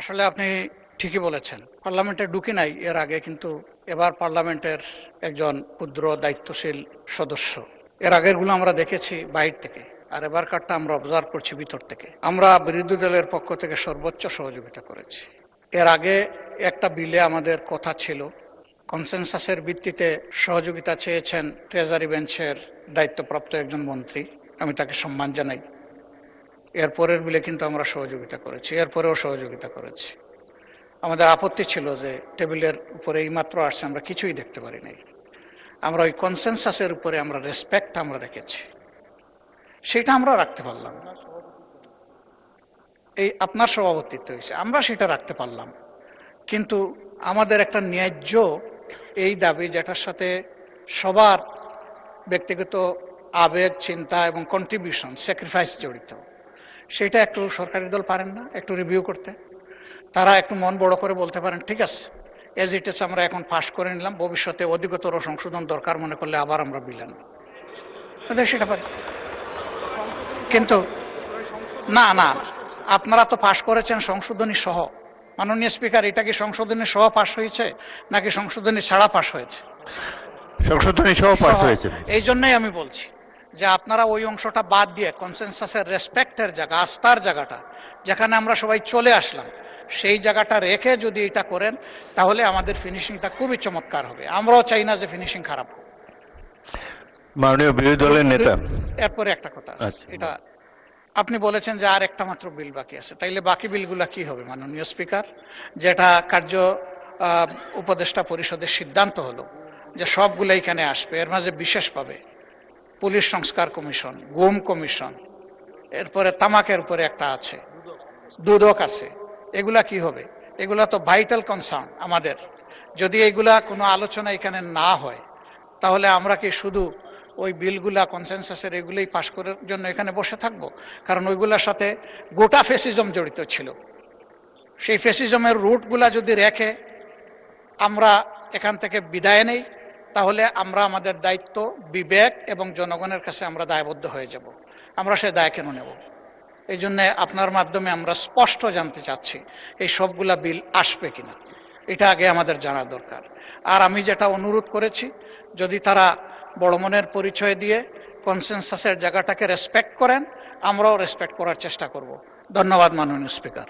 আসলে আপনি ঠিকই বলেছেন, পার্লামেন্টে ঢুকি নাই এর আগে, কিন্তু এবার পার্লামেন্টের একজন ক্ষুদ্র দায়িত্বশীল সদস্য। এর আগের গুলো আমরা দেখেছি বাইরে থেকে, আর এবার কারটা আমরা অবজার্ভ করছি ভিতর থেকে। আমরা বিরোধী দলের পক্ষ থেকে সর্বোচ্চ সহযোগিতা করেছি। এর আগে একটা বিলে আমাদের কথা ছিল, কনসেনসাসের ভিত্তিতে সহযোগিতা চেয়েছেন ট্রেজারি বেঞ্চের দায়িত্বপ্রাপ্ত একজন মন্ত্রী, আমি তাকে সম্মান জানাই। এরপরের বিলে কিন্তু আমরা সহযোগিতা করেছি, এরপরেও সহযোগিতা করেছি। আমাদের আপত্তি ছিল যে টেবিলের উপরে এইমাত্র আসছে, আমরা কিছুই দেখতে পারি নাই। আমরা ওই কনসেনসাসের উপরে আমরা রেসপেক্ট আমরা রেখেছি, সেটা আমরা রাখতে পারলাম। এই আপনার সভাপতিত্ব হয়েছে, আমরা সেটা রাখতে পারলাম, কিন্তু আমাদের একটা ন্যায্য এই দাবি, যেটার সাথে সবার ব্যক্তিগত আবেগ, চিন্তা এবং কন্ট্রিবিউশন, স্যাক্রিফাইস জড়িত, সেটা একটু সরকারি দল পারেন না একটু রিভিউ করতে? তারা একটু মন বড় করে বলতে পারেন, ঠিক আছে এজ ইট ইজ আমরা এখন পাশ করে নিলাম, ভবিষ্যতে অধিকতর সংশোধন দরকার মনে করলে আবার আমরা বিলেন সেটা পারি। কিন্তু না না, আপনারা তো পাশ করেছেন সংশোধনী সহ। মাননীয় স্পিকার, এটা কি সংশোধনী সহ পাশ হয়েছে নাকি সংশোধনী ছাড়া পাশ হয়েছে? সংশোধনী সহ পাশ হয়েছে। এই জন্যই আমি বলছি যে আপনারা ওই অংশটা বাদ দিয়ে কনসেনসাসের রেসপেক্টের জায়গা, আস্থার জায়গাটা, যেখানে আমরা সবাই চলে আসলাম, সেই জায়গাটা রেখে যদি এটা করেন, তাহলে আমাদের ফিনিশিংটা খুবই চমৎকার হবে। আমরাও চাই না যে ফিনিশিং খারাপ হোক। মাননীয় বিরোধী দলের নেতা, এরপরে একটা কথা আছে, এটা আপনি বলেছেন যে আর একটা মাত্র বিল বাকি আছে, তাইলে বাকি বিলগুলা কি হবে মাননীয় স্পিকার? যেটা কার্য উপদেষ্টা পরিষদের সিদ্ধান্ত হলো যে সবগুলো এখানে আসবে, এর মাঝে বিশেষভাবে পুলিশ সংস্কার কমিশন, গুম কমিশন, এরপরে তামাকের উপরে একটা আছে, দুদক আছে, এগুলা কি হবে? এগুলা তো ভাইটাল কনসার্ন আমাদের। যদি এগুলা কোনো আলোচনা এখানে না হয়, তাহলে আমরা কি শুধু ওই বিলগুলা কনসেনসাসের এগুলোই পাশ করার জন্য এখানে বসে থাকবো? কারণ ওইগুলোর সাথে গোটা ফ্যাসিজম জড়িত ছিল। সেই ফ্যাসিজমের রুটগুলা যদি রেখে আমরা এখান থেকে বিদায় নেই, তাহলে আমরা আমাদের দায়িত্ব, বিবেক এবং জনগণের কাছে আমরা দায়বদ্ধ হয়ে যাব। আমরা সে দায় কেন নেব? এই জন্যে আপনার মাধ্যমে আমরা স্পষ্ট জানতে চাচ্ছি এই সবগুলা বিল আসবে কিনা, এটা আগে আমাদের জানা দরকার। আর আমি যেটা অনুরোধ করেছি, যদি তারা বড় মনের পরিচয় দিয়ে কনসেনসাসের জায়গাটাকে রেসপেক্ট করেন, আমরাও রেসপেক্ট করার চেষ্টা করব। ধন্যবাদ মাননীয় স্পিকার।